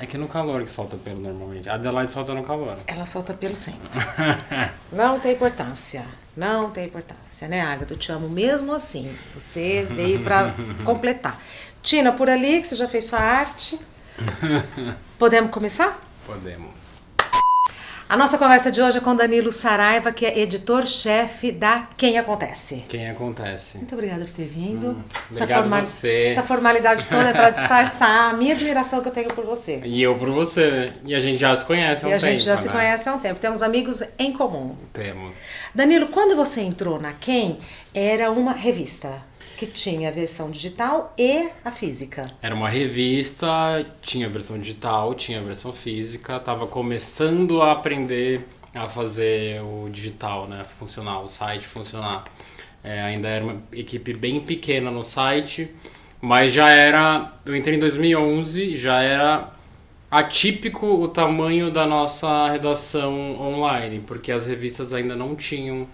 É que no calor que solta pelo normalmente. A Adelaide solta no calor. Ela solta pelo sempre. Não tem importância. Não tem importância, né, Agatha? Eu te amo mesmo assim. Você veio pra completar. Tina, por ali, que você já fez sua arte. Podemos começar? Podemos. A nossa conversa de hoje é com Danilo Saraiva, que é editor-chefe da Quem Acontece. Quem acontece? Muito obrigada por ter vindo. Obrigado a você. Essa formalidade toda é para disfarçar a minha admiração que eu tenho por você. E eu por você, né? E a gente já se conhece há um tempo, E a gente já se né? conhece há um tempo. Temos amigos em comum. Temos. Danilo, quando você entrou na Quem, era uma revista que tinha a versão digital e a física. Era uma revista, tinha a versão digital, tinha a versão física. Tava começando a aprender a fazer o digital, né? Funcionar, o site funcionar. Ainda era uma equipe bem pequena no site, mas já era... Eu entrei em 2011, já era atípico o tamanho da nossa redação online, porque as revistas ainda não tinham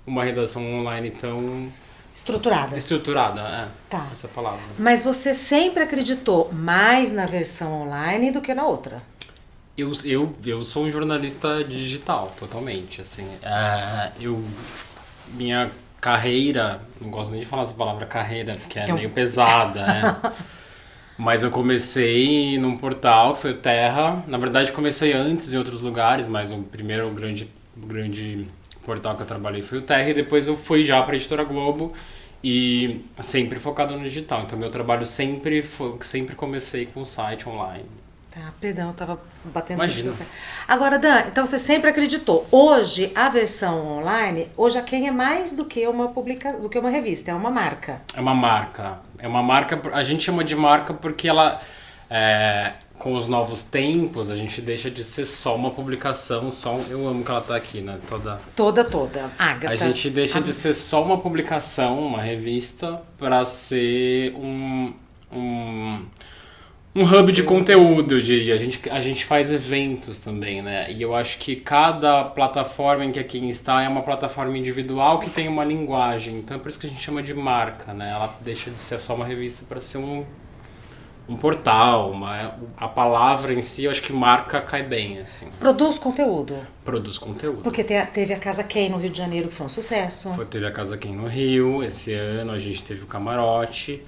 uma redação online tão estruturada, Tá. essa palavra. Mas você sempre acreditou mais na versão online do que na outra? Eu sou um jornalista digital, totalmente, assim. Minha carreira, não gosto nem de falar essa palavra carreira, porque é meio pesada, né? Mas eu comecei num portal que foi o Terra. Na verdade, comecei antes em outros lugares, mas o primeiro grande portal que eu trabalhei foi o Terra. E depois eu fui já para a Editora Globo e sempre focado no digital. Então, meu trabalho sempre comecei com o site online. Tá, perdão, eu tava batendo Imagina. no seu pé. Agora, Dan, então você sempre acreditou. Hoje, a versão online, hoje a Quem é mais do que do que uma revista, é uma marca. É uma marca. É uma marca, a gente chama de marca porque ela, com os novos tempos, a gente deixa de ser só uma publicação, eu amo que ela tá aqui, né? Toda. Agatha. A gente deixa de ser só uma publicação, uma revista, para ser um hub de conteúdo, eu diria. A gente faz eventos também, né? E eu acho que cada plataforma em que a Quem está é uma plataforma individual que tem uma linguagem. Então é por isso que a gente chama de marca, né? Ela deixa de ser só uma revista para ser um portal. A palavra em si, eu acho que marca cai bem, assim. Produz conteúdo. Produz conteúdo. Porque teve a Casa Quem no Rio de Janeiro, que foi um sucesso. Teve a Casa Quem no Rio, esse ano a gente teve o Camarote.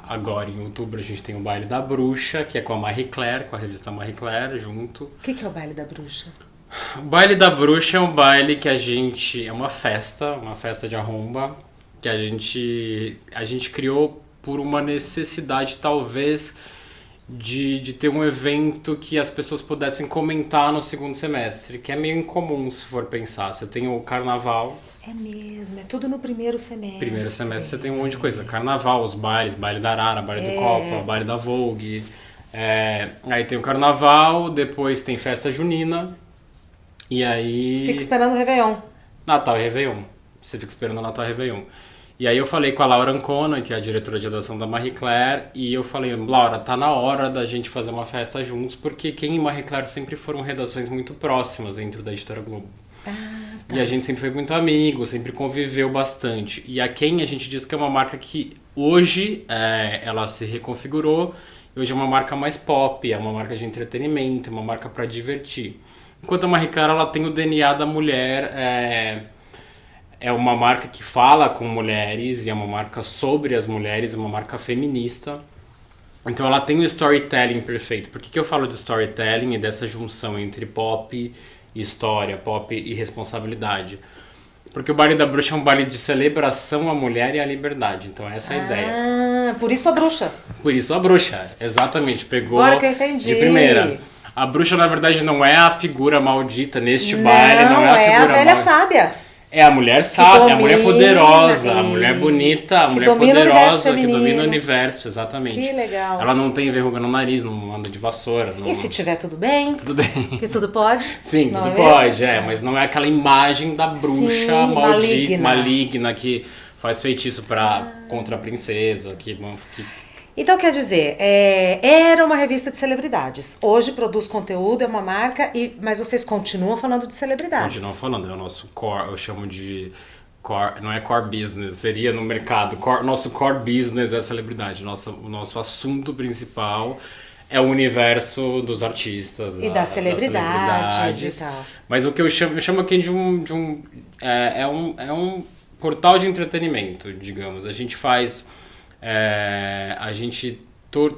Agora em outubro a gente tem o Baile da Bruxa, que é com a Marie Claire, com a revista Marie Claire junto. O que é o Baile da Bruxa? O Baile da Bruxa é um baile que é uma festa de arromba, que a gente criou por uma necessidade talvez de ter um evento que as pessoas pudessem comentar no segundo semestre, que é meio incomum se for pensar. Você tem o carnaval. É mesmo, é tudo no primeiro semestre. Primeiro semestre você tem um monte de coisa. Carnaval, os bailes, baile da Arara, baile do Copa, baile da Vogue. Aí tem o carnaval, depois tem festa junina. E aí... Fica esperando o Réveillon. Natal e Réveillon. Você fica esperando o Natal e Réveillon. E aí eu falei com a Laura Ancona, que é a diretora de redação da Marie Claire, e eu falei, Laura, tá na hora da gente fazer uma festa juntos, porque Quem e Marie Claire sempre foram redações muito próximas dentro da Editora Globo. Tá. E a gente sempre foi muito amigo, sempre conviveu bastante. E a Quem a gente diz que é uma marca que hoje ela se reconfigurou, e hoje é uma marca mais pop, é uma marca de entretenimento, é uma marca para divertir. Enquanto a Marie Claire ela tem o DNA da mulher, é uma marca que fala com mulheres, e é uma marca sobre as mulheres, é uma marca feminista. Então ela tem o storytelling perfeito. Por que eu falo de storytelling e dessa junção entre pop e história, pop e responsabilidade? Porque o Baile da Bruxa é um baile de celebração à mulher e à liberdade. Então essa é a ideia. Por isso a bruxa. Por isso a bruxa, exatamente. Pegou Agora que eu entendi. de primeira. A bruxa, na verdade, não é a figura maldita neste baile, não é a figura é a velha maldita. sábia. É a mulher sábia, a mulher poderosa, a e- mulher bonita, a que mulher domina o universo poderosa que domina o feminino. universo, exatamente. Que legal. Ela não tem verruga no nariz, não anda de vassoura. Não... E se tiver tudo bem? Tudo bem. Que tudo pode? Sim, Não tudo é pode, mesmo? mas não é aquela imagem da bruxa Sim, maldita, maligna. maligna que faz feitiço contra a princesa, que Então, quer dizer, era uma revista de celebridades. Hoje produz conteúdo, é uma marca, mas vocês continuam falando de celebridades. continuam falando, é o nosso core, eu chamo de core, não é core business, seria no mercado. Nosso core business é a celebridade, o nosso assunto principal é o universo dos artistas. E das celebridades e tal. Mas o que eu chamo aqui de é um portal de entretenimento, digamos. A gente faz... a gente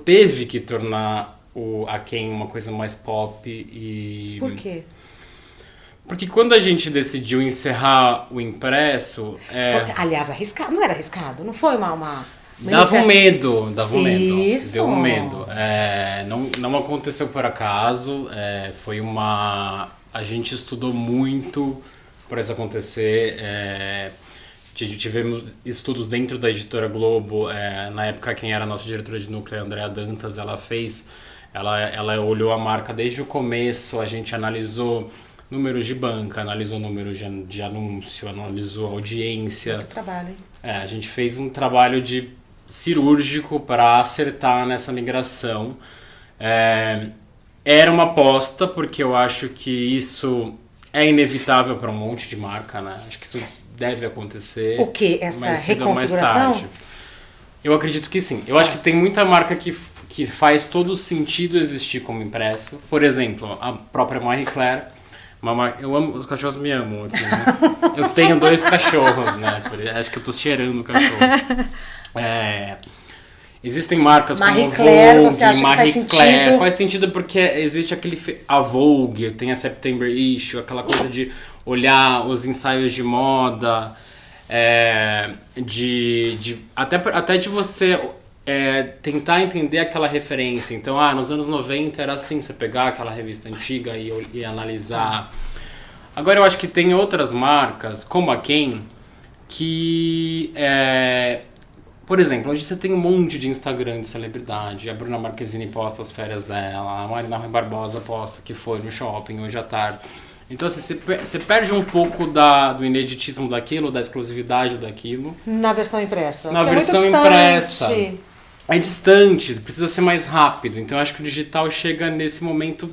teve que tornar a Quem uma coisa mais pop e... Por quê? Porque quando a gente decidiu encerrar o impresso... Aliás, arriscado. Não era arriscado? Não foi uma dava um medo. Isso. Deu um medo. Não aconteceu por acaso. Foi a gente estudou muito para isso acontecer. Tivemos estudos dentro da Editora Globo. Na época, quem era a nossa diretora de núcleo, a Andrea Dantas, ela olhou a marca desde o começo. A gente analisou números de banca, analisou números de anúncio, analisou audiência. Muito trabalho, hein? A gente fez um trabalho cirúrgico para acertar nessa migração. Era uma aposta, porque eu acho que isso é inevitável para um monte de marca, né? Acho que isso deve acontecer. O quê? Essa mais cedo ou mais reconfiguração? tarde. Eu acredito que sim. Eu acho que tem muita marca que faz todo sentido existir como impresso. Por exemplo, a própria Marie Claire. Eu amo, os cachorros me amam aqui, né? Eu tenho 2 cachorros, né? Acho que eu tô cheirando o cachorro. Existem marcas Marie como Claire, Vogue, você acha que Marie faz Claire. sentido? Faz sentido porque existe a Vogue, tem a September Issue, aquela coisa de olhar os ensaios de moda, até de você tentar entender aquela referência. Então, nos anos 90 era assim, você pegar aquela revista antiga e analisar. Agora eu acho que tem outras marcas, como a Quem, que... por exemplo, hoje você tem um monte de Instagram de celebridade. A Bruna Marquezine posta as férias dela, a Marina Rui Barbosa posta que foi no shopping hoje à tarde. Então, assim, você perde um pouco do ineditismo daquilo, da exclusividade daquilo. Na versão impressa. Na Porque versão é muito impressa. distante. É distante, precisa ser mais rápido. Então, eu acho que o digital chega nesse momento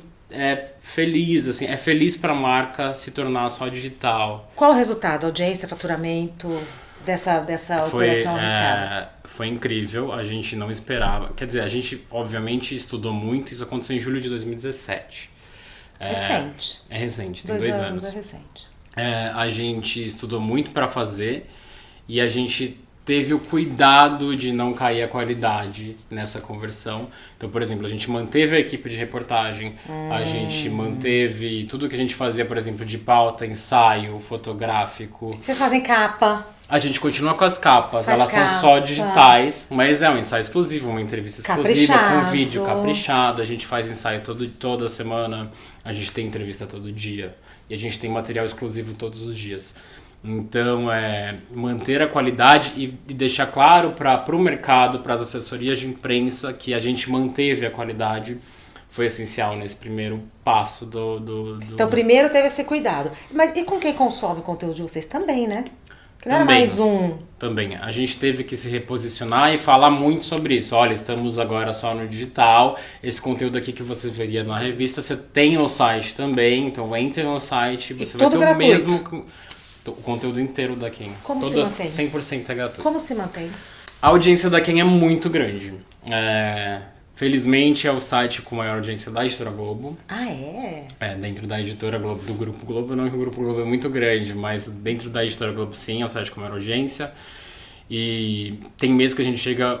feliz, assim. É feliz para a marca se tornar só digital. Qual o resultado? Audiência, faturamento dessa operação arriscada? Foi incrível, a gente não esperava. Quer dizer, a gente obviamente estudou muito, isso aconteceu em julho de 2017. Recente. É recente, tem 2 anos. É recente. A gente estudou muito para fazer e a gente teve o cuidado de não cair a qualidade nessa conversão. Então, por exemplo, a gente manteve a equipe de reportagem, a gente manteve tudo que a gente fazia, por exemplo, de pauta, ensaio, fotográfico. Vocês fazem capa? A gente continua com as capas, elas são só digitais, mas é um ensaio exclusivo, uma entrevista exclusiva, com vídeo caprichado. A gente faz ensaio toda semana, a gente tem entrevista todo dia e a gente tem material exclusivo todos os dias. Então, manter a qualidade e deixar claro para o mercado, para as assessorias de imprensa, que a gente manteve a qualidade, foi essencial nesse primeiro passo do... Então, primeiro teve esse cuidado. Mas e com quem consome o conteúdo de vocês também, né? Que não era Também, mais um... Também. A gente teve que se reposicionar e falar muito sobre isso. Olha, estamos agora só no digital. Esse conteúdo aqui que você veria na revista, você tem no site também. Então, entre no site, você vai ter gratuito. o mesmo... O conteúdo inteiro da Quem. Como se mantém? 100% é gratuito. Como se mantém? A audiência da Quem é muito grande. Felizmente é o site com maior audiência da Editora Globo. Dentro da Editora Globo, do Grupo Globo. Não que o Grupo Globo é muito grande, mas dentro da Editora Globo sim, é o site com maior audiência. E tem meses que a gente chega...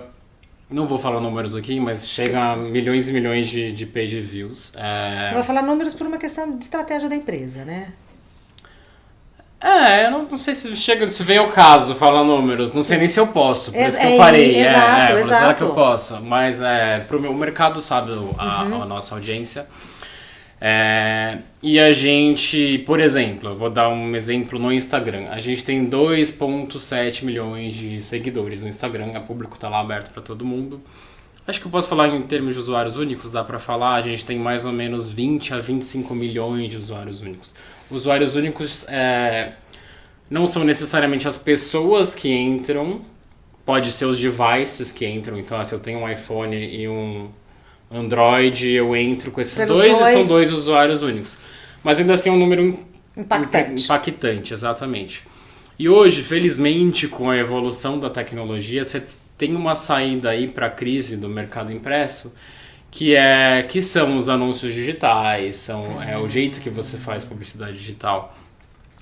Não vou falar números aqui, mas chega a milhões e milhões de page views. Não vai falar números por uma questão de estratégia da empresa, né? Eu não sei se vem ao caso falar números, não sei nem se eu posso, por isso que eu parei. Exato. Será que eu posso? Mas o mercado sabe a nossa audiência. E a gente, por exemplo, eu vou dar um exemplo no Instagram. A gente tem 2,7 milhões de seguidores no Instagram, o público tá lá aberto para todo mundo. Acho que eu posso falar em termos de usuários únicos, dá para falar, a gente tem mais ou menos 20 a 25 milhões de usuários únicos. Usuários únicos não são necessariamente as pessoas que entram, pode ser os devices que entram. Então, se eu tenho um iPhone e um Android, eu entro com esses dois e são 2 usuários únicos. Mas ainda assim é um número impactante, exatamente. E hoje, felizmente, com a evolução da tecnologia, você tem uma saída aí para a crise do mercado impresso, que são os anúncios digitais, é o jeito que você faz publicidade digital.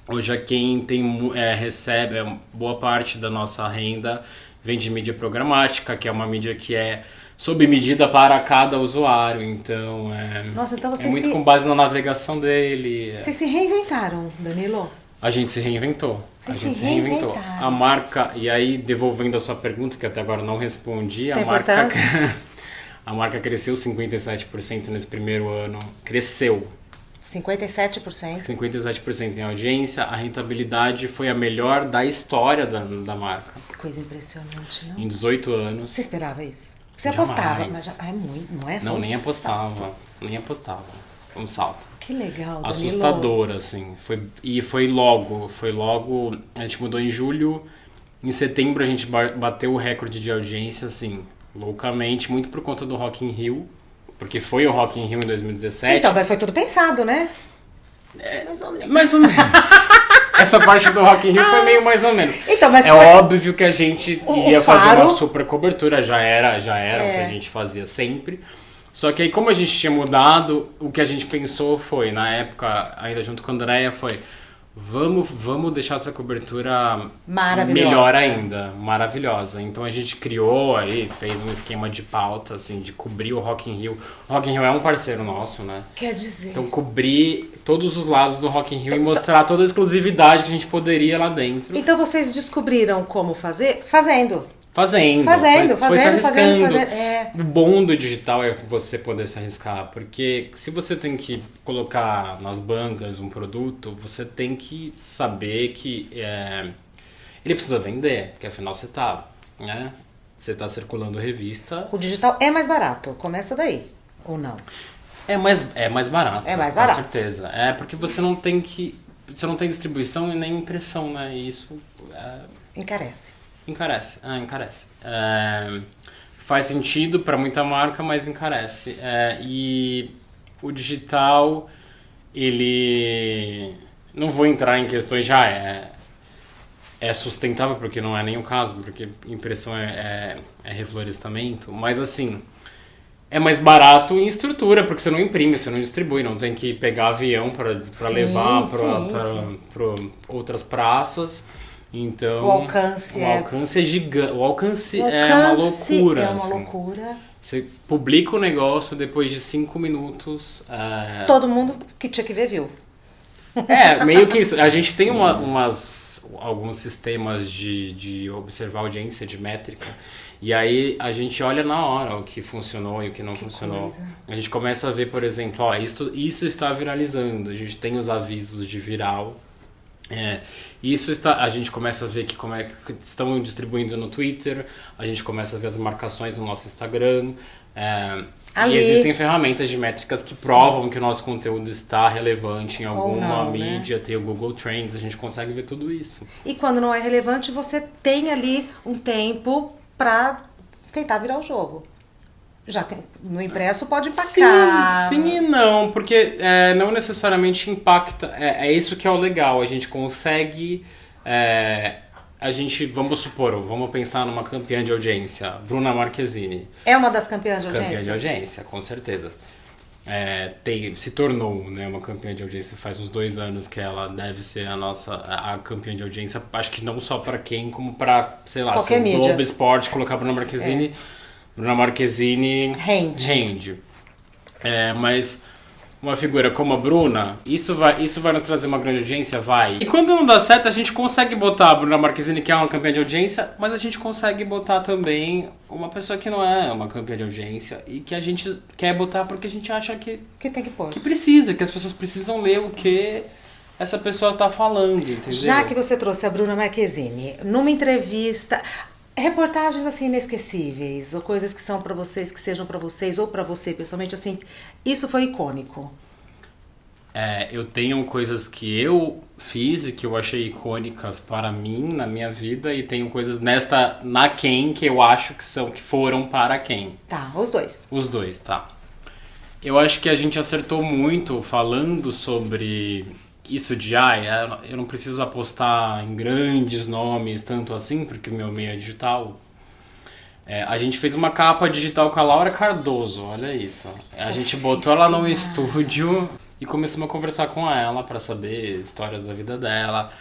Hoje a quem recebe boa parte da nossa renda vem de mídia programática, que é uma mídia que é sob medida para cada usuário, então Nossa, então é muito com base na navegação dele. Vocês se reinventaram, Danilo? A gente se reinventou. Vocês se reinventaram. A marca, e aí devolvendo a sua pergunta, que até agora não respondi, a marca cresceu 57% nesse primeiro ano. Cresceu. 57%? 57% em audiência. A rentabilidade foi a melhor da história da marca. Coisa impressionante, não? Em 18 anos. Você esperava isso? Você Jamais. apostava, mas é muito, não é? Não, nem apostava. Foi um salto. Que legal, Danilo. Assustador, assim. Foi logo. A gente mudou em julho. Em setembro a gente bateu o recorde de audiência, assim, loucamente, muito por conta do Rock in Rio. Porque foi o Rock in Rio em 2017. Então, mas foi tudo pensado, né? Mais ou menos. Essa parte do Rock in Rio foi meio mais ou menos. Então, mas óbvio que a gente ia fazer uma super cobertura, já era o que a gente fazia sempre. Só que aí, como a gente tinha mudado, o que a gente pensou foi, na época, ainda junto com a Andrea, foi vamos deixar essa cobertura melhor ainda, maravilhosa. Então a gente criou aí, fez um esquema de pauta, assim, de cobrir o Rock in Rio. O Rock in Rio é um parceiro nosso, né? Quer dizer... Então cobrir todos os lados do Rock in Rio e mostrar toda a exclusividade que a gente poderia lá dentro. Então vocês descobriram como fazer? Fazendo. Foi se arriscando. O bom do digital é você poder se arriscar, porque se você tem que colocar nas bancas um produto, você tem que saber que ele precisa vender, porque afinal você tá circulando revista. O digital é mais barato, começa daí, ou não? É mais barato. É mais barato. Com certeza. Porque você não tem distribuição e nem impressão, né? E isso encarece. Encarece. Faz sentido para muita marca, mas encarece. E o digital, ele... Não vou entrar em questões é sustentável, porque não é nem o caso, porque impressão é reflorestamento, mas assim, é mais barato em estrutura, porque você não imprime, você não distribui, não tem que pegar avião para levar para outras praças. Então, o alcance é gigante. O alcance é uma loucura. É uma loucura. Você publica o negócio depois de 5 minutos. Todo mundo que tinha que ver viu. Meio que isso. A gente tem alguns sistemas de observar audiência, de métrica. E aí a gente olha na hora o que funcionou e o que não funcionou. Coisa. A gente começa a ver, por exemplo, isso está viralizando. A gente tem os avisos de viral. A gente começa a ver como é que estão distribuindo no Twitter, a gente começa a ver as marcações no nosso Instagram. E existem ferramentas de métricas que provam que o nosso conteúdo está relevante em alguma mídia, tem o Google Trends, a gente consegue ver tudo isso. E quando não é relevante, você tem ali um tempo para tentar virar o jogo. Já tem, no impresso pode impactar. Sim e não, porque não necessariamente impacta. É isso que é o legal. A gente consegue. Vamos pensar numa campeã de audiência, Bruna Marquezine. É uma das campeãs de audiência? Campeã de audiência, com certeza. Se tornou, né, uma campeã de audiência faz uns 2 anos que ela deve ser a campeã de audiência. Acho que não só para quem, como para, sei lá, qualquer mídia. Globo Esporte colocar Bruna Marquezine. Bruna Marquezine rende. Mas uma figura como a Bruna, isso vai nos trazer uma grande audiência? Vai. E quando não dá certo, a gente consegue botar a Bruna Marquezine, que é uma campeã de audiência, mas a gente consegue botar também uma pessoa que não é uma campeã de audiência e que a gente quer botar porque a gente acha que tem que pôr. Que precisa, que as pessoas precisam ler o que essa pessoa tá falando, entendeu? Já que você trouxe a Bruna Marquezine, numa entrevista... Reportagens assim inesquecíveis, ou coisas que são para vocês, que sejam para vocês, ou para você pessoalmente, assim, isso foi icônico. Eu tenho coisas que eu fiz e que eu achei icônicas para mim, na minha vida, e tenho coisas na Quem que eu acho que foram para quem. Tá, os dois. Os dois, tá. Eu acho que a gente acertou muito falando sobre... Isso de, eu não preciso apostar em grandes nomes, tanto assim, porque o meu meio é digital. A gente fez uma capa digital com a Laura Cardoso, olha isso. A gente botou ela num estúdio e começamos a conversar com ela pra saber histórias da vida dela.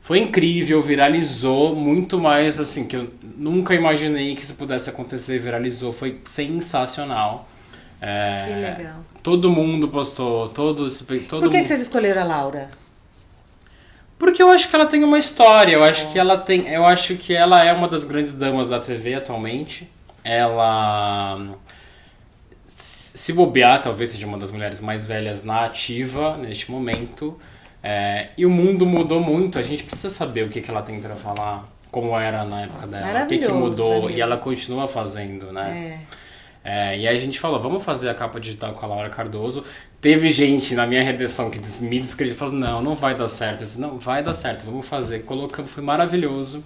Foi incrível, viralizou muito mais, assim, que eu nunca imaginei que isso pudesse acontecer, viralizou, foi sensacional. Que legal. Todo mundo postou, Por que vocês escolheram a Laura? Porque eu acho que ela tem uma história, eu acho que ela é uma das grandes damas da TV atualmente. Ela, se bobear, talvez seja uma das mulheres mais velhas na ativa neste momento. E o mundo mudou muito, a gente precisa saber o que ela tem pra falar, como era na época dela, o que mudou, Danilo. E ela continua fazendo, né? E aí a gente falou, vamos fazer a capa digital com a Laura Cardoso. Teve gente na minha redação que me descreveu e falou, não vai dar certo. Eu disse, não, vai dar certo, vamos fazer. Colocamos, foi maravilhoso.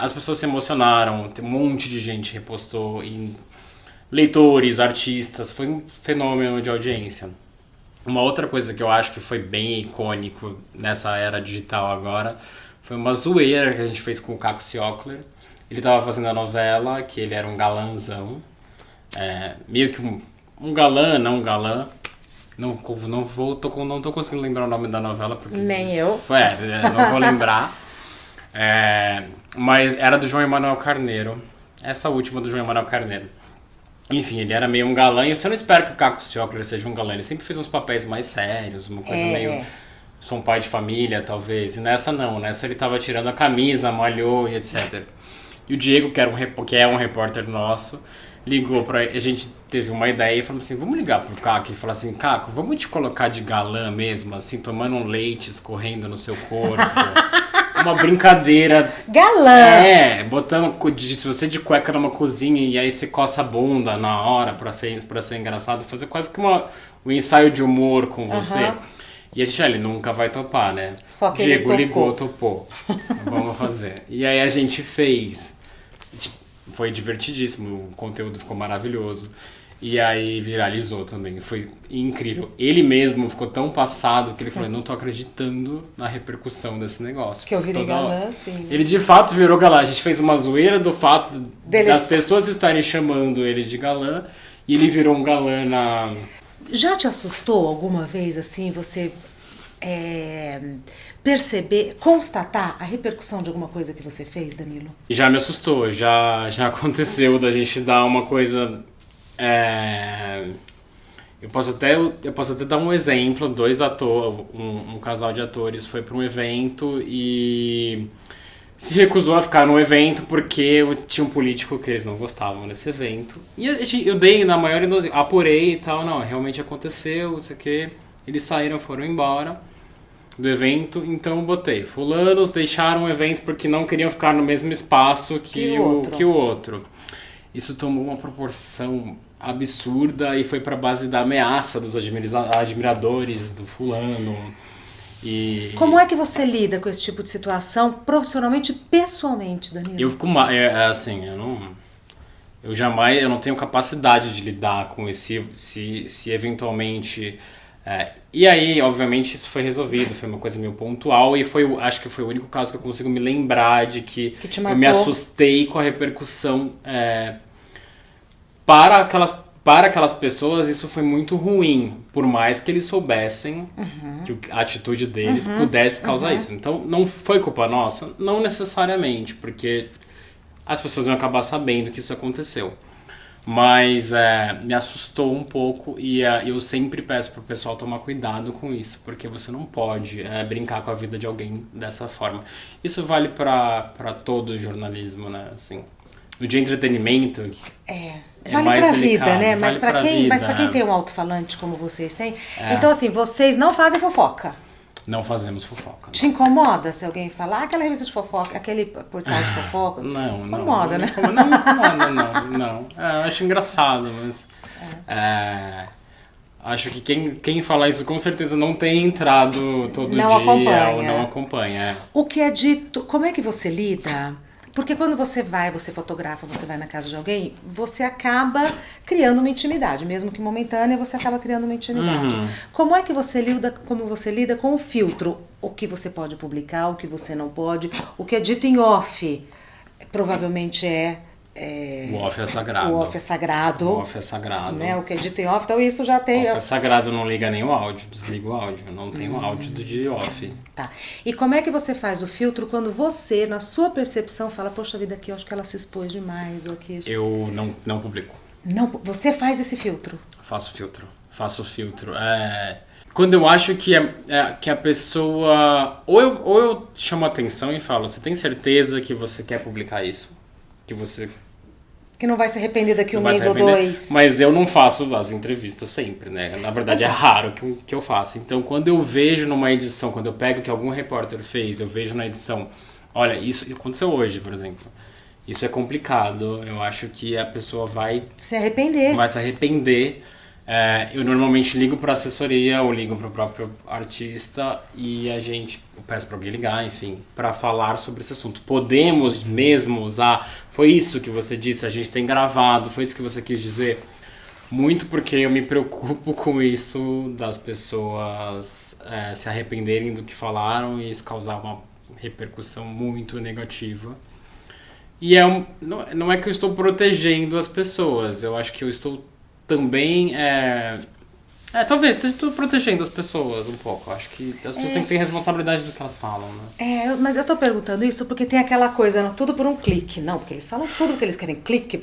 As pessoas se emocionaram, tem um monte de gente repostou, leitores, artistas, foi um fenômeno de audiência. Uma outra coisa que eu acho que foi bem icônico nessa era digital agora foi uma zoeira que a gente fez com o Caco Ciocler. Ele estava fazendo a novela, que ele era um galãzão. Meio que um galã, não um galã. Não tô conseguindo lembrar o nome da novela. Porque nem eu. Não vou lembrar. Mas era do João Emanuel Carneiro. Essa última do João Emanuel Carneiro. Enfim, ele era meio um galã. E você não espera que o Caco Ciocler seja um galã. Ele sempre fez uns papéis mais sérios. Uma coisa meio... Sou um pai de família, talvez. E nessa não. Nessa ele tava tirando a camisa, malhou e etc. E o Diego, que é um repórter nosso, ligou pra... A gente teve uma ideia e falou assim, vamos ligar pro Caco e falar assim, Caco, vamos te colocar de galã mesmo, assim, tomando um leite, escorrendo no seu corpo. Uma brincadeira. Galã! Botando... Se você de cueca numa cozinha e aí você coça a bunda na hora pra ser engraçado, fazer quase que um ensaio de humor com você. E a gente, ele nunca vai topar, né? Só que Diego ele ligou, topou. Vamos fazer. E aí a gente fez. Foi divertidíssimo, o conteúdo ficou maravilhoso. E aí viralizou também, foi incrível. Ele mesmo ficou tão passado que ele falou, não tô acreditando na repercussão desse negócio. Que eu virei galã, sim. Ele de fato virou galã. A gente fez uma zoeira do fato das pessoas estarem chamando ele de galã. E ele virou um galã na... Já te assustou alguma vez, assim, você perceber, constatar a repercussão de alguma coisa que você fez, Danilo? Já me assustou, já aconteceu da gente dar uma coisa... Eu posso até dar um exemplo. Um casal de atores foi para um evento e se recusou a ficar no evento porque tinha um político que eles não gostavam desse evento. E eu dei, na maioria, apurei e tal, não, realmente aconteceu, não sei o que. Eles saíram, foram embora do evento, então eu botei. Fulanos deixaram o evento porque não queriam ficar no mesmo espaço que o outro. Isso tomou uma proporção absurda e foi pra base da ameaça dos admiradores do fulano. Como é que você lida com esse tipo de situação profissionalmente e pessoalmente, Danilo? Eu fico assim, eu não tenho capacidade de lidar com esse, se eventualmente... E aí, obviamente, isso foi resolvido, foi uma coisa meio pontual e acho que foi o único caso que eu consigo me lembrar de que eu me assustei com a repercussão. Para aquelas pessoas, isso foi muito ruim, por mais que eles soubessem que a atitude deles pudesse causar isso. Então, não foi culpa nossa? Não necessariamente, porque as pessoas iam acabar sabendo que isso aconteceu. Mas me assustou um pouco e eu sempre peço pro pessoal tomar cuidado com isso, porque você não pode brincar com a vida de alguém dessa forma. Isso vale para todo o jornalismo, né? Assim, no de entretenimento... Vale mais pra delicado, vida, né? Mas vale pra quem tem um alto-falante como vocês têm... Então, assim, vocês não fazem fofoca. Não fazemos fofoca. Te incomoda se alguém falar aquela revista de fofoca, aquele portal de fofoca? Não. Incomoda, né? Não incomoda, não. Eu acho engraçado, mas... Acho que quem fala isso com certeza não tem entrado todo dia ou não acompanha. O que é dito... Como é que você lida... Porque quando você fotografa, você vai na casa de alguém, você acaba criando uma intimidade, mesmo que momentânea, você acaba criando uma intimidade. Como é que você lida com o filtro? O que você pode publicar, o que você não pode, o que é dito em off, provavelmente é O off é sagrado. O off é sagrado. O off é sagrado. Né? O que é dito em off, então isso já tem... O off é sagrado, não liga nem o áudio, desliga o áudio. Não tem o áudio de off. Tá. E como é que você faz o filtro quando você, na sua percepção, fala, poxa vida, aqui eu acho que ela se expôs demais, ou aqui... Eu não publico. Não, você faz esse filtro? Faço filtro. Quando eu acho que a pessoa... Ou eu chamo a atenção e falo, você tem certeza que você quer publicar isso? Que não vai se arrepender daqui um mês ou dois. Mas eu não faço as entrevistas sempre, né? Na verdade, é raro que eu faça. Então, quando eu vejo numa edição, quando eu pego o que algum repórter fez, eu vejo na edição, olha, isso aconteceu hoje, por exemplo. Isso é complicado. Eu acho que a pessoa vai se arrepender. Eu normalmente ligo para assessoria ou ligo para o próprio artista e eu peço para alguém ligar, enfim, para falar sobre esse assunto. Podemos mesmo usar, foi isso que você disse, a gente tem gravado, foi isso que você quis dizer? Muito porque eu me preocupo com isso das pessoas se arrependerem do que falaram e isso causar uma repercussão muito negativa. E não é que eu estou protegendo as pessoas, eu acho que eu estou também talvez estou protegendo as pessoas um pouco. Acho que as pessoas têm que ter responsabilidade do que elas falam, né? Mas eu tô perguntando isso porque tem aquela coisa, tudo por um clique. Não, porque eles falam tudo porque eles querem clique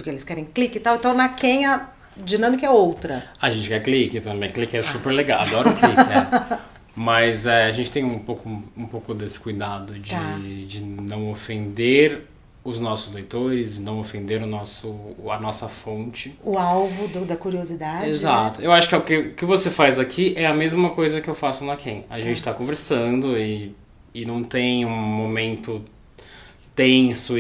e tal. Então na Ken a dinâmica é outra. A gente quer clique também. Clique é super legal, adoro clique, Mas a gente tem um pouco desse cuidado de não ofender os nossos leitores, não ofender a nossa fonte. O alvo da curiosidade. Exato. Né? Eu acho que o que você faz aqui é a mesma coisa que eu faço na Ken. A gente tá conversando e não tem um momento tenso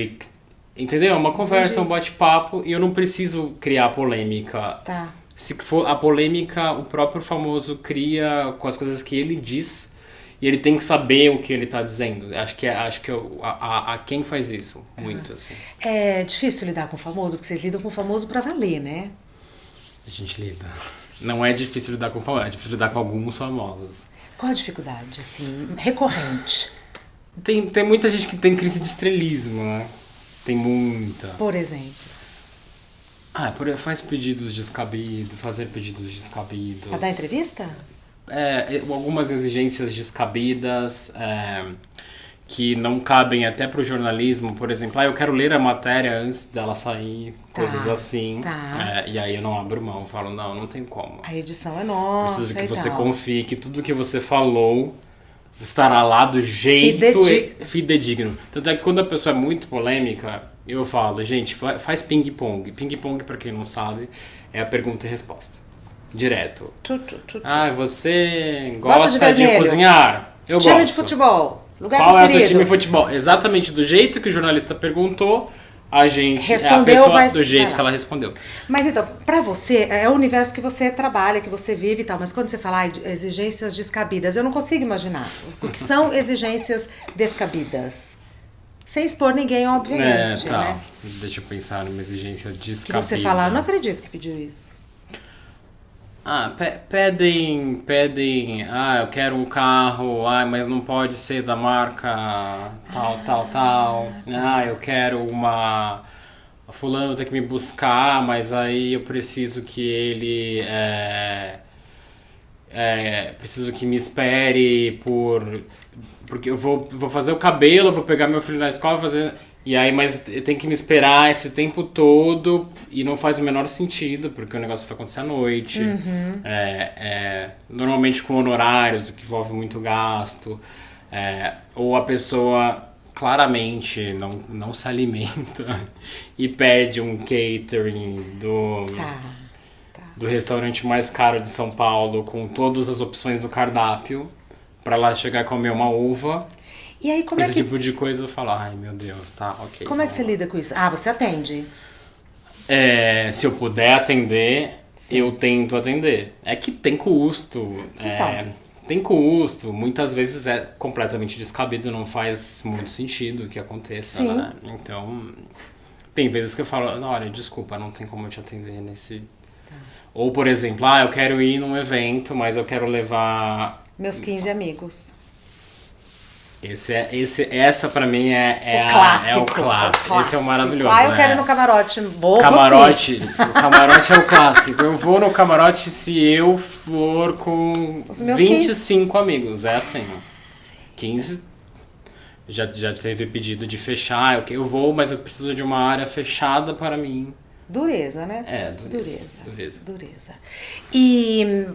entendeu? É uma conversa, um bate-papo e eu não preciso criar polêmica. Tá. Se for a polêmica, o próprio famoso cria com as coisas que ele diz. E ele tem que saber o que ele tá dizendo. Acho que a quem faz isso muito, assim. É difícil lidar com o famoso, porque vocês lidam com o famoso pra valer, né? A gente lida. Não é difícil lidar com o famoso, é difícil lidar com alguns famosos. Qual a dificuldade, assim, recorrente? Tem muita gente que tem crise de estrelismo, né? Tem muita. Por exemplo? Fazer pedidos descabidos. Pra dar entrevista? Algumas exigências descabidas que não cabem até pro jornalismo, por exemplo, eu quero ler a matéria antes dela sair, coisas assim. E aí eu não abro mão, falo, não tem como. A edição é nossa. Preciso que você confie que tudo que você falou estará lá do jeito fidedigno. Tanto é que quando a pessoa é muito polêmica, eu falo, gente, faz ping-pong. Ping-pong, pra quem não sabe, é a pergunta e resposta. Direto. Você gosta de cozinhar? Eu gosto. Time de futebol. Lugar Qual preferido? é o seu time de futebol? Exatamente do jeito que o jornalista perguntou, a gente respondeu, a pessoa do jeito que ela respondeu. Mas então, pra você, é o universo que você trabalha, que você vive e tal, mas quando você fala exigências descabidas, eu não consigo imaginar. O que são exigências descabidas? Sem expor ninguém, obviamente. Né? Deixa eu pensar numa exigência descabida. Que você fala, não acredito que pediu isso. Pedem, eu quero um carro, mas não pode ser da marca tal. Eu quero fulano tem que me buscar, mas aí eu preciso que ele preciso que me espere porque eu vou fazer o cabelo, eu vou pegar meu filho na escola, mas eu tenho que me esperar esse tempo todo e não faz o menor sentido, porque o negócio vai acontecer à noite. Uhum. Normalmente com honorários, o que envolve muito gasto. Ou a pessoa claramente não se alimenta e pede um catering do restaurante mais caro de São Paulo, com todas as opções do cardápio, para lá chegar a comer uma uva. E aí, esse tipo de coisa eu falo, ai meu Deus, tá, ok. Como é que você lida com isso? Você atende? Se eu puder atender, sim, eu tento atender. É que tem custo. Então. Tem custo. Muitas vezes é completamente descabido, não faz muito sentido que aconteça, sim, né? Então, tem vezes que eu falo, olha, desculpa, não tem como eu te atender nesse... Tá. Ou, por exemplo, eu quero ir num evento, mas eu quero levar... meus 15 amigos. Essa pra mim é o clássico, o clássico. Esse é o maravilhoso. Eu quero ir no camarote. O camarote é o clássico. Eu vou no camarote se eu for com Os meus 25 amigos. É assim, 15 já teve pedido de fechar. Eu vou, mas eu preciso de uma área fechada para mim. Dureza, né? Dureza. E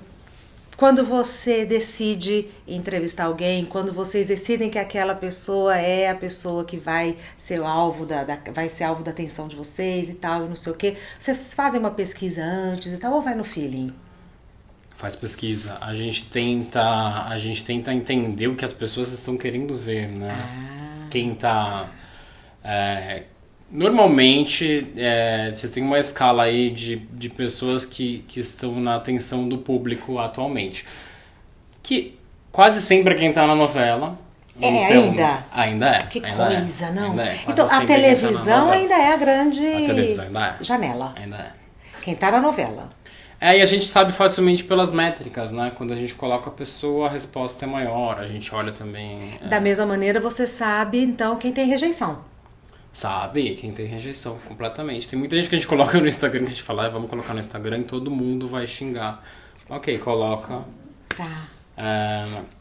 quando você decide entrevistar alguém, quando vocês decidem que aquela pessoa é a pessoa que vai ser alvo vai ser alvo da atenção de vocês e tal, e não sei o quê, vocês fazem uma pesquisa antes e tal, ou vai no feeling? Faz pesquisa. A gente tenta entender o que as pessoas estão querendo ver, né? Quem tá... Normalmente, você tem uma escala aí de pessoas que estão na atenção do público atualmente. Que quase sempre é quem tá na novela. Então, ainda é. Que ainda coisa, não? Ainda é. Então, a televisão ainda é a grande ainda é. janela. Ainda é. Quem tá na novela. E a gente sabe facilmente pelas métricas, né? Quando a gente coloca a pessoa, a resposta é maior. A gente olha também... Da mesma maneira, você sabe, então, quem tem rejeição. Sabe, quem tem rejeição, completamente. Tem muita gente que a gente coloca no Instagram, que a gente fala, vamos colocar no Instagram e todo mundo vai xingar. Ok, coloca. Tá.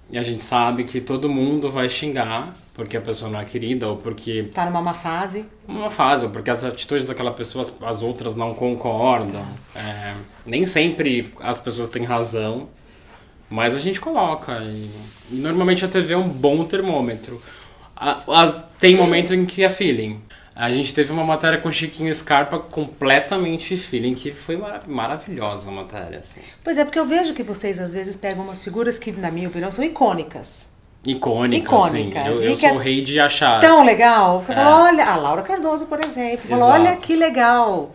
E a gente sabe que todo mundo vai xingar, porque a pessoa não é querida, ou porque... Tá numa má fase. Uma fase, ou porque as atitudes daquela pessoa, as outras não concordam. Nem sempre as pessoas têm razão, mas a gente coloca. E normalmente a TV é um bom termômetro. Tem momento em que é feeling. A gente teve uma matéria com Chiquinho Scarpa completamente feeling, que foi maravilhosa a matéria, assim. Pois é, porque eu vejo que vocês às vezes pegam umas figuras que, na minha opinião, são icônicas. Icônicas. Sim. Eu sou o rei de achar. Tão legal. Eu falo, olha, a Laura Cardoso, por exemplo. Eu falo, olha que legal.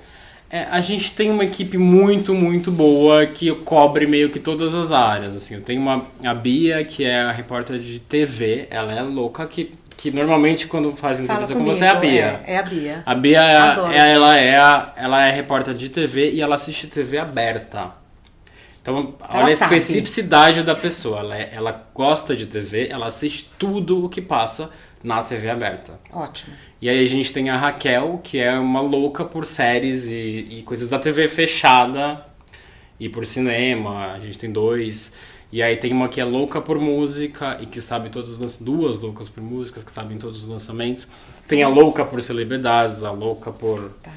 A gente tem uma equipe muito, muito boa que cobre meio que todas as áreas, assim. Eu tenho a Bia, que é a repórter de TV. Ela é louca que normalmente quando faz entrevista com você é a Bia. É a Bia. A Bia, ela é repórter de TV e ela assiste TV aberta. Então, olha a especificidade da pessoa. Ela gosta de TV, ela assiste tudo o que passa na TV aberta. Ótimo. E aí a gente tem a Raquel, que é uma louca por séries e coisas da TV fechada e por cinema. A gente tem 2. E aí tem uma que é louca por música e que sabe todos os 2 loucas por músicas que sabem todos os lançamentos. Tem a louca por celebridades, a louca por... Tá.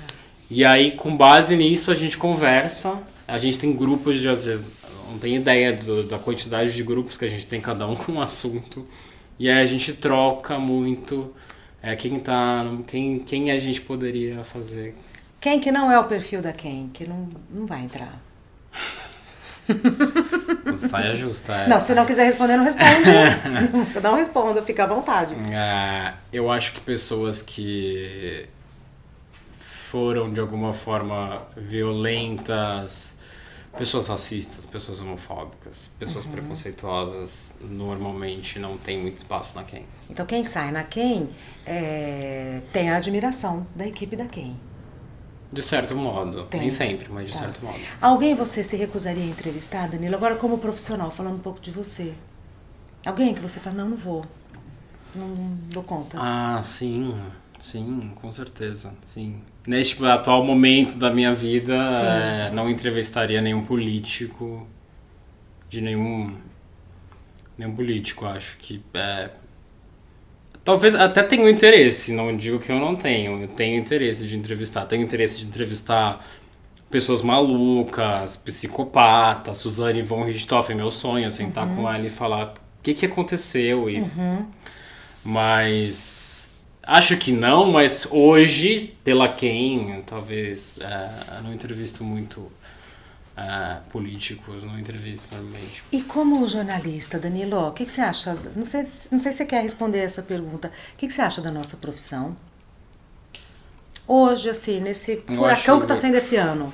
E aí, com base nisso, a gente conversa. A gente tem grupos de... Às vezes, não tem ideia da quantidade de grupos que a gente tem, cada um com um assunto. E aí a gente troca muito quem a gente poderia fazer. Quem que não é o perfil da quem? Que não vai entrar. Saia justa. Não, se não quiser responder, não responde. Não responda, fica à vontade. Eu acho que pessoas que foram de alguma forma violentas, pessoas racistas, pessoas homofóbicas, pessoas preconceituosas, normalmente não tem muito espaço na quem. Então quem sai na quem tem a admiração da equipe da quem. De certo modo. Tem. Nem sempre, mas de certo modo. Alguém você se recusaria a entrevistar, Danilo? Agora como profissional, falando um pouco de você. Alguém que você fala, não vou. Não dou conta. Sim. Sim, com certeza. Sim. Neste atual momento da minha vida, não entrevistaria nenhum político. De nenhum político, acho que... Talvez até tenha interesse, não digo que eu não tenho. Eu tenho interesse de entrevistar. Tenho interesse de entrevistar pessoas malucas, psicopatas. Suzane von Richthofen, meu sonho, sentar com ela e falar o que aconteceu. Mas acho que não, mas hoje, pela quem, talvez, eu não entrevisto muito políticos, não entrevisto normalmente. E como jornalista, Danilo, o que você acha? Não sei se você quer responder essa pergunta. O que você acha da nossa profissão? Hoje, assim, nesse furacão que está sendo esse ano.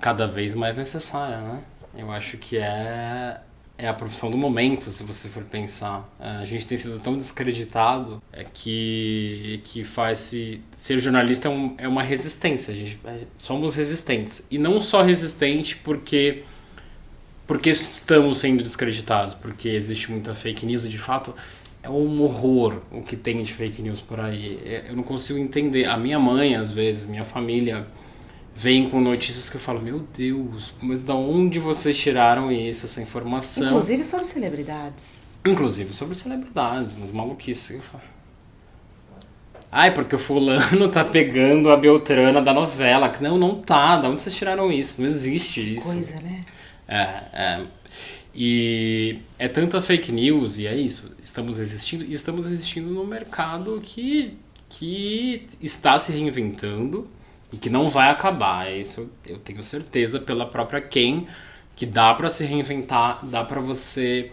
Cada vez mais necessária, né? Eu acho que é a profissão do momento, se você for pensar. A gente tem sido tão descreditado que ser jornalista é uma resistência. Somos resistentes. E não só resistente porque estamos sendo descreditados, porque existe muita fake news e, de fato, é um horror o que tem de fake news por aí. Eu não consigo entender. A minha mãe, às vezes, minha família, vem com notícias que eu falo, meu Deus, mas da onde vocês tiraram isso, essa informação? Inclusive sobre celebridades. Inclusive sobre celebridades, mas maluquice. Eu falo. Ai, porque o fulano tá pegando a Beltrana da novela. Não tá. Da onde vocês tiraram isso? Não existe isso. Coisa, né? E é tanta fake news, e é isso. Estamos existindo num mercado que está se reinventando e que não vai acabar. Isso eu tenho certeza pela própria Ken, que dá pra se reinventar, dá pra você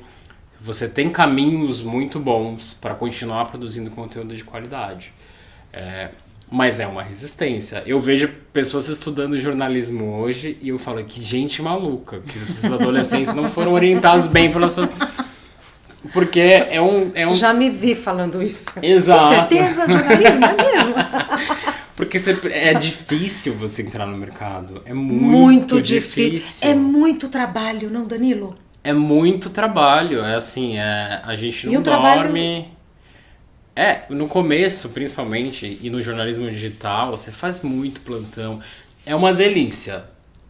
tem caminhos muito bons para continuar produzindo conteúdo de qualidade. Mas é uma resistência. Eu vejo pessoas estudando jornalismo hoje e eu falo, que gente maluca, que esses adolescentes não foram orientados bem pela sua... Porque é um... Já me vi falando isso. Exato. Com certeza, jornalismo é mesmo. Porque é difícil você entrar no mercado. É muito difícil. É muito trabalho, não, Danilo? É muito trabalho. É assim, a gente não dorme... no começo, principalmente, e no jornalismo digital, você faz muito plantão. É uma delícia.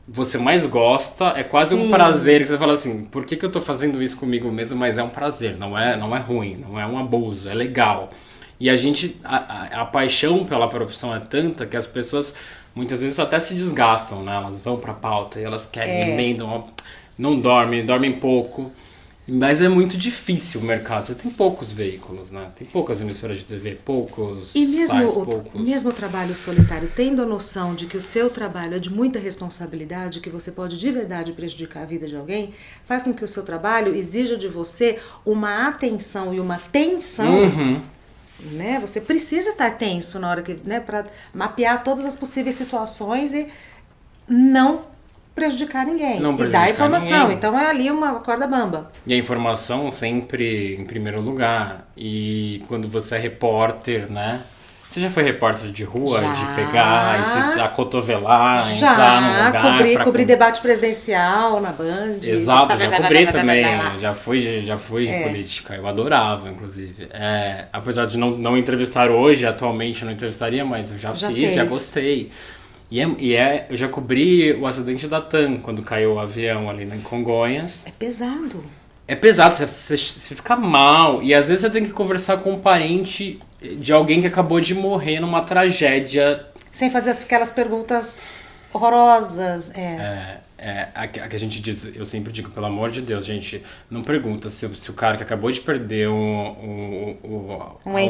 Você mais gosta, é quase um prazer que você fala assim, por que eu tô fazendo isso comigo mesmo? Mas é um prazer, não é ruim, não é um abuso, é legal. E a paixão pela profissão é tanta que as pessoas muitas vezes até se desgastam, né? Elas vão pra pauta e elas querem, emendam, não dormem pouco. Mas é muito difícil o mercado. Você tem poucos veículos, né? Tem poucas emissoras de TV, poucos sites, poucos... mesmo o trabalho solitário, tendo a noção de que o seu trabalho é de muita responsabilidade, que você pode de verdade prejudicar a vida de alguém, faz com que o seu trabalho exija de você uma atenção e uma tensão, né? Você precisa estar tenso na hora que, né, para mapear todas as possíveis situações e não prejudicar ninguém. E dar informação. Ninguém. Então é ali uma corda bamba. E a informação sempre em primeiro lugar. E quando você é repórter, né? Você já foi repórter de rua? Já. De pegar e se acotovelar, entrar no lugar? Cobri debate presidencial na Band. Exato, já cobri também. Já fui de política. Eu adorava, inclusive. Apesar de não entrevistar hoje, atualmente não entrevistaria, mas eu já fiz, já gostei. Eu já cobri o acidente da TAM, quando caiu o avião ali em Congonhas. É pesado. É pesado, você fica mal. E às vezes você tem que conversar com um parente de alguém que acabou de morrer numa tragédia. Sem fazer aquelas perguntas horrorosas. A que a gente diz, eu sempre digo, pelo amor de Deus, gente, não pergunta se o cara que acabou de perder o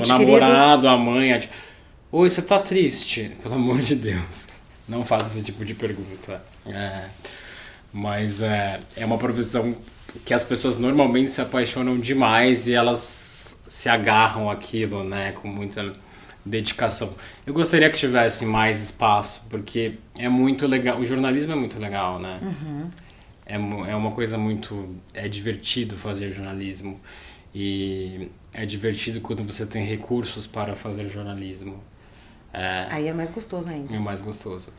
namorado, a mãe... Oi, você tá triste? Pelo amor de Deus. Não faça esse tipo de pergunta. Mas é uma profissão que as pessoas normalmente se apaixonam demais e elas se agarram àquilo, né, com muita dedicação. Eu gostaria que tivesse mais espaço, porque é muito legal. O jornalismo é muito legal, né? É uma coisa muito... É divertido fazer jornalismo. E é divertido quando você tem recursos para fazer jornalismo. Aí é mais gostoso ainda. É mais gostoso.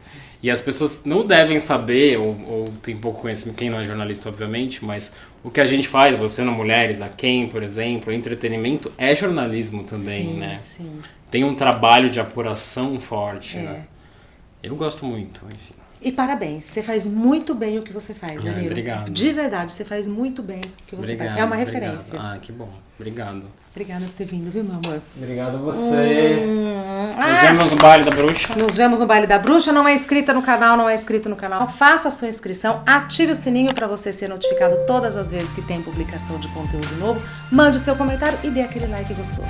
E as pessoas não devem saber, ou tem pouco conhecimento, quem não é jornalista, obviamente, mas o que a gente faz, você no Mulheres, a Ken, por exemplo, entretenimento é jornalismo também, né? Sim. Tem um trabalho de apuração forte, né? Eu gosto muito, enfim. E parabéns, você faz muito bem o que você faz, Danilo. Obrigado. De verdade, você faz muito bem o que você faz. É uma referência. Que bom. Obrigado. Obrigada por ter vindo, viu, meu amor? Obrigado a você. Nos vemos no Baile da Bruxa. Nos vemos no Baile da Bruxa. Não é inscrita no canal, não é inscrito no canal. Faça a sua inscrição, ative o sininho para você ser notificado todas as vezes que tem publicação de conteúdo novo. Mande o seu comentário e dê aquele like gostoso.